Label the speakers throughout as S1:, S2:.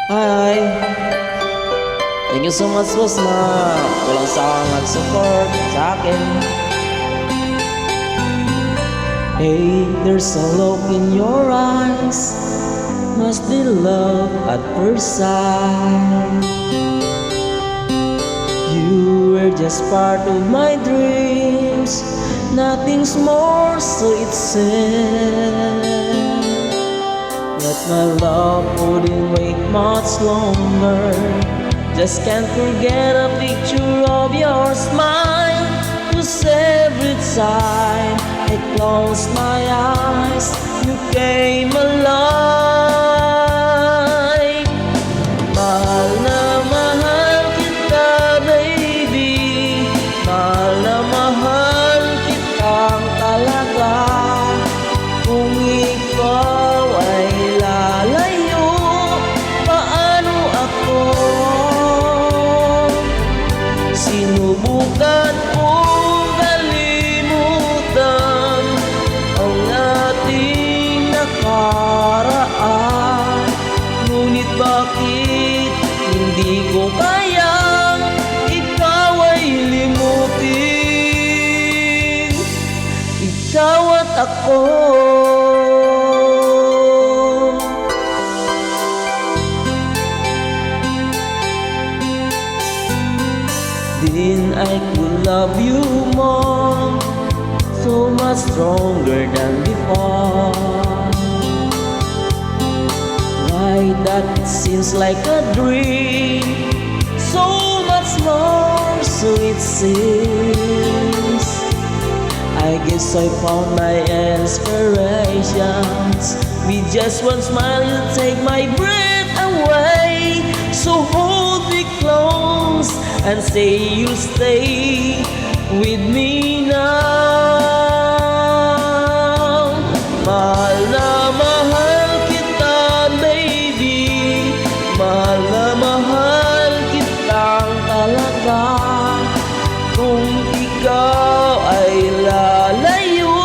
S1: Hi, thank you so much boss na walang sawang nag-support sa akin. Hey, there's a look in your eyes, must be love at first sight. You were just part of my dreams, nothing's more, so it said. But my love wouldn't wait much longer. Just can't forget a picture of your smile, 'cause every time I close my eyes, you came alive. Mahal na mahal kita, baby. Mahal na mahal kitang talaga. Kung ikaw ay lalayo, paano ako? Sinubukan kong kalimutan ang ating nakaraan, ngunit bakit hindi ko kayang ikaw ay limutin? Ikaw at ako, then I could love you more, so much stronger than before. Why that it seems like a dream, so much more, so it seems. I guess I found my inspirations. With just one smile you take my breath away. So hold me close and say you'll stay with me now. Mahal na mahal kita, baby. Mahal na mahal kitang talaga. Kung ikaw ay lalayo,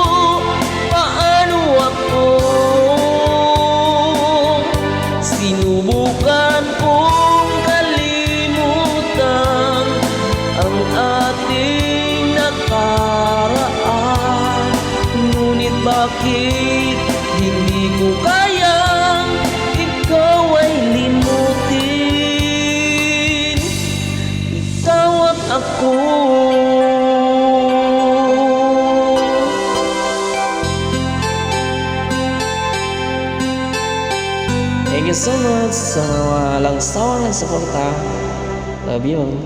S1: paano ako? Sinubukan kong kalimutan ang ating nakaraan, ngunit bakit hindi ko kayang ikaw ay limutin? Ikaw at ako. Thank you so much sa walang sawang nagsuporta. Love you.